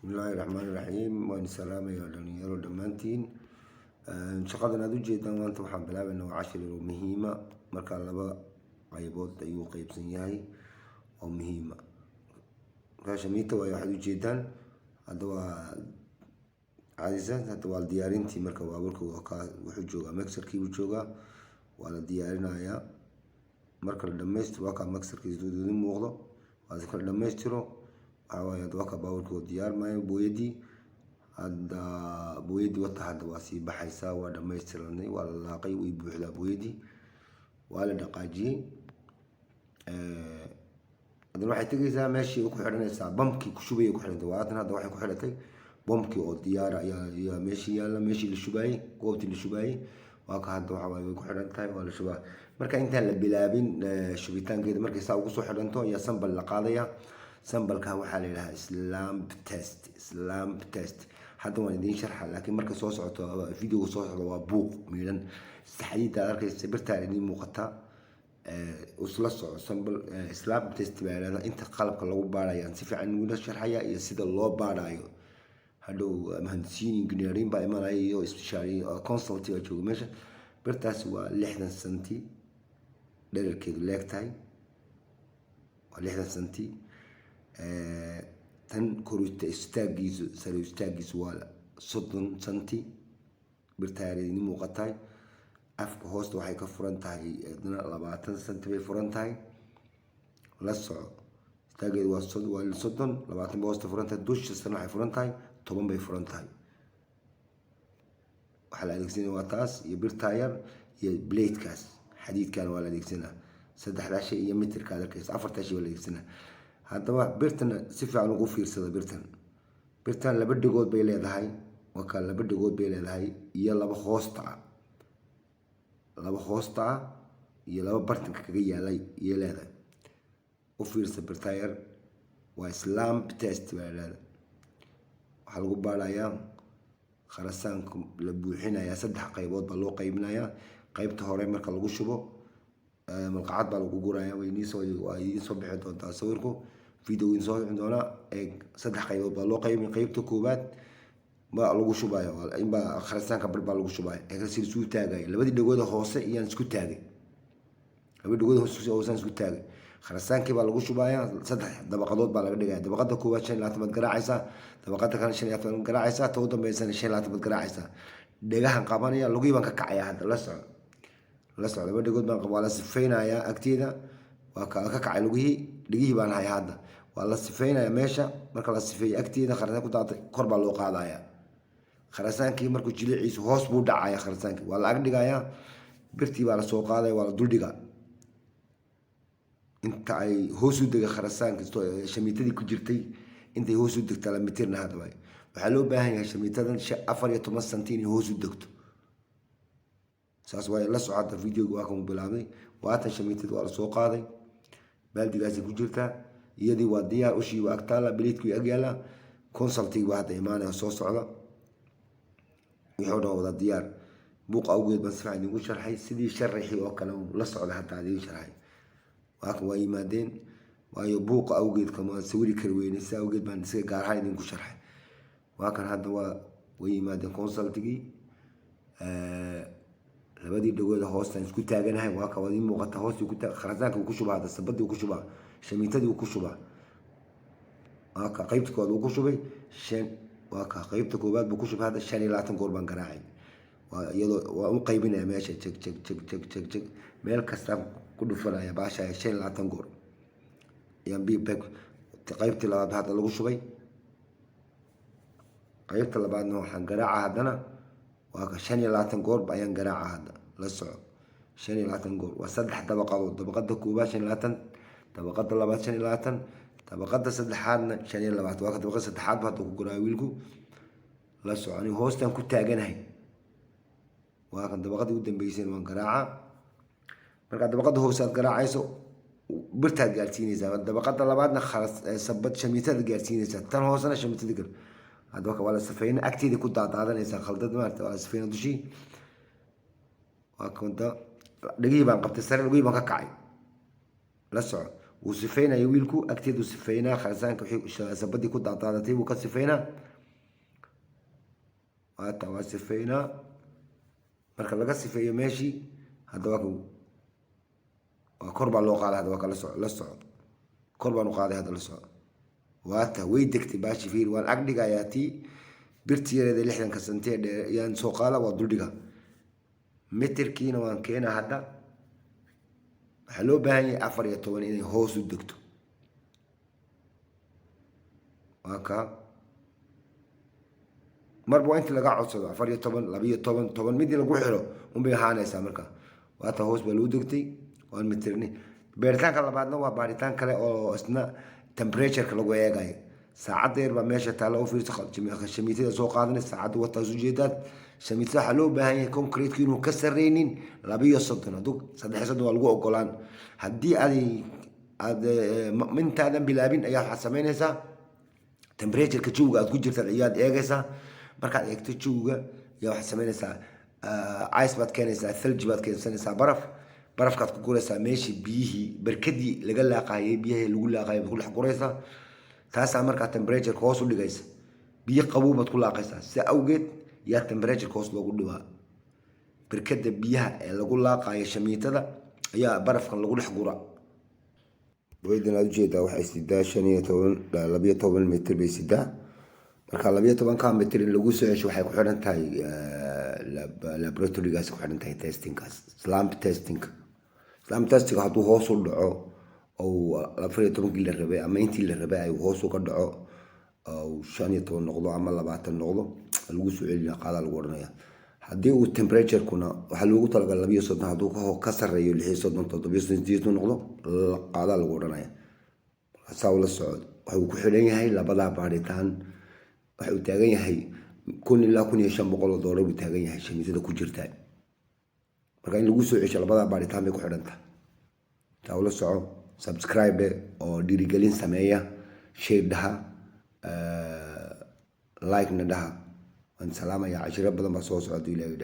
bismillaahi raxmaani raxiim. waan salaamayaa dhalinyaro dhammaantiin. shaqadan aad u jeedaan maanta waxaan bilaabaynaa waa cashir oo muhiima. markaa laba qaybood ayuu qaybsan yahay oo muhiima. shamiita waayo waxaad u jeedaan hadda waa caadisan, hadda waa diyaarintii. marka baabuurka wuxuu joogaa mixerkii buu joogaa, waa la diyaarinayaa. marka la dhamaystiro waa kaa mixerkiisa duuduudi muuqdo, waa la kala dhamaystiro hadda waa ka baabuurka diyaar maayo. booyadii wata hadda waa sii baxaysaa, waa dhamaystiranay, waa la laaqay, way buuxdaa booyadii, waa la dhaqaajiyey. haddana waxay tegaysaa meeshii ku xidhanaysaa bamkii ku shubay ku xidhantay. waatan hadda waxay ku xidhatay bamkii oo diyaara ayaa meeshii yaalla, meeshii la shubaayey, goobtii la shubaayey waa ka hadda waxa way ku xidhan tahay, waa la shubaa. marka intaan la bilaabin shubitaankeeda, markay saa ugu soo xidhanto ayaa sambal la qaadaya. sambalka waxaa la yidhahaa slamp test. hadda waan idiin sharxa, laakiin marka soo socoto videoga soo socdo waa buuq miidhan. saxdiida aad arkaysa birtaa idiin muuqataa, isla soco. slamp test baa yidhahdaa. inta qalabka lagu baarayo aan si fiican igula sharxaya iyo sida loo baarayo. hadhow mahandisiin engineering baa imanaya iyo isbishaari consulti baa jooga meesha. birtaasi waa 60 senti dhererkeedu leegtahay, waa 60 senti. tan korita istaagiisu sare istaagiisu waa 30 senti. birtaareedini muuqatahay. afka hoosta waxay ka furan tahay 20 senti bay furan tahay. la soco istaageedu waa 30, 20 bay hoosta furan tahay. dusha sana waxay furan tahay 10 bay furan tahay. waxaa la adeegsanaya waa taas iyo birtaa yar iyo bladekaas xadiidkan waa la adeegsanaa. 3 shay iyo mitirka aad arkaysa 4 shay waa la adeegsanaa. haddaba birtana si fiican ugu fiirsada. birtan 2 dhigood bay leedahay, waa ka 2 dhigood bay leedahay iyo 2 hoosta ah, 2 hoosta ah iyo 2 bartanka kaga yaalay iyo leedahay. u fiirsa birta yar waa slamp test baa leedahay. waxaa lagu baarayaa kharasaanka la buuxinayaa. 3 qaybood baa loo qaybinayaa. qaybta hore marka lagu shubo malqacad baa lagu gurayaa. way idiin soo bixi doontaa sawirku, video idiin soo bixi doonaa. 3 qaybood baa loo qaybin. qaybta koowaad baa lagu shubaya, inbaa kharasaanka bar baa lagu shubaya. si isku taagaya 2 dhagood hoose iyaan isku taagay, 2 dhagood hoose isku taagay. kharasaankii baa lagu shubaya. 3 dabaqadood baa laga dhigaya. dabaqada koowaad 25 baad garaacaysaa, dabaqada kale 25 baad garaacaysaa, ta ugu dambeysana 25 baad garaacaysaa. dhegahan qabanaya, lugii baan ka kacaya. hadda la soco 2 dhagood baan waa la sifeynayaa agteeda, waa ka kacay lugihii, dhegihii baan hayaa. hadda waa la sifeynayaa meesha. marka la sifeeyo agteeda kharasaan ku daatay kor baa loo qaadaya. kharasaankii markuu jiliciisu hoos buu dhacaya. kharasaankii waa la ag dhigayaa. birtii baa la soo qaadaya, waa la dul dhigaa. inta ay hoos u dega kharasaanka shamiitadii ku jirtay, intay hoos u degtaa la mitirna. hadaba waxaa loo baahan yahay shamiitadan 14 senti inay hoos u degto. saas waa la socota. videoga waa kan bilaabay. waatan shamiitad waa la soo qaaday, baaldigaasi ku jirtaa, iyadii waa diyaar. ushii waa agtaala, biliidku ag yaala. consultiga waa hadda imaanaya soo socda. wixii dhan wada diyaar. buuq awgeed baan si fiican idinku sharxay, sidii sharaxii oo kale la socda. hadda idin sharxay waa kan waa yimaadeen, waayo buuqa awgeed kama sawiri kari weyne, si awgeed baan isaga gaar ahaan idinku sharxay. waa kan hadda way yimaadeen consultigii. 2 dhagood hoostaan isku taaganahay. waa ka wadi muuqata hoostii ku taag. kharasaanka uu ku shubaa, hadda sabadii uu ku shubaa, shamiitadii uu ku shubaa. waa ka qaybta koowaad uu ku shubay waa ka qaybta koowaad buu ku shubay. hadda 25 goor baan garaacay. iyadoo waa u qaybinaya meesha jag meel kasta ku dhufanaya baasha 25 goor. qaybtii labaad hadda lagu shubay. qaybta labaadna waxaan garaaca haddana waa ka 25 goor ayaan garaaca. hadda la soco 25 goor waa 3 dabaqadood. dabaqada koowaad 25, dabaqada labaad 25, dabaqada saddexaadna 25. waa ka dabaqada saddexaad baa hadda ku guraa wiilku. la soco ani hoostaan ku taaganahay. waa kan dabaqadii ugu dambeysay waan garaaca. marka dabaqada hoose aad garaacayso birtaad gaarsiinaysaa. dabaqada labaadna sabad shamiitada gaarsiinaysaa. tan hoosena shamiitada gal. hadda waa la safeyna agteeda ku daadaadanaysaa. khaldad maarta waa la safeyna dushii. waa kanta dhagihii baan qabtay, sare dhagihii baan ka kacay. la soco وسفينة يويلكو أكتيد وسفينة خرسان كحي سبدي كنت عطارتي وكسفينة وأتا وسفينة مركب لقى سفينة ماشي هذا واكو وقرب اللوق على هذا واكو للصعود قرب نقاضي هذا للصعود وأتا ويدك تباشي فيه وان أقدق آياتي برتي هذا اللي إحنا كسنتين يعني سوقاله وضلدقها متر كينا وان كينا هذا حلو بهاي أفر يتوان إني هوس الدكتو وهكا مربو أنت لقى عصب أفر يتوان لبي يتوان مدي لقو حلو بيهانا يسامركا وهذا هوس بلو دكتي وان مترني بيرتان كلا بعدنا وباريتان كلا أو أسنا تمبريتشر كلا قوية جاي ساعات دير بمشي تعالوا في شميتة سوق هذا الساعات والتزوجيات شميتة حلو بهاي كونكريت كينو كسرينين لبي يصدقنا دوك صدق حسد والجو أقولان هدي هذه من تعلم بلابين أيها حسمين هسا تمبريتشر كتشوجا تقول جرت العياد إيجاسا مركز إكتشوجا يا حسمين هسا عايز بات كان هسا ثلج بات كان هسا برف كات كقول هسا ماشي بيه بركدي لقال لاقاي بيه لقول لاقاي بقول حقوريسا تاسع مركز تمبريتشر كوس اللي جايس بيه قبوبة تقول لاقيسا سأوجد يا تمبريتشر كوس لو قلوا بركد بيها لقول لاقاي شميتة يا برف كان لقول حقورا ويدنا الجيدة waxay sidaa 12 متر bay sidaa marka 12 ka mitir in lagu soo hesho waxay ku xiran tahay laboratory-gaas ku xiran tahay testing-kaas slam testing haduu hoos u dhaco oo 14 la rabay ama intii la rabay ay hoos u ka dhaco oo 15 noqdo ama 20 noqdo lagu soo celiyo qaada lagu oranaya haddii uu temperature kuna waxa loogu talagalay 230 haduu ka sareeyo 637 noqdo qaada lagu oranaya saawla socod waxa ku xiran yahay labada baaritaan waxa uu taagan yahay $1,500 uu taagan yahay shamiisada ku jirta marka in lagu soo cesho labada baaritaan bay ku xiran tahay saawla socod subscribe oo dhiirigelin sameeya share daha like na daha waan salaamaya 10 badan ba soo socdo ilaahay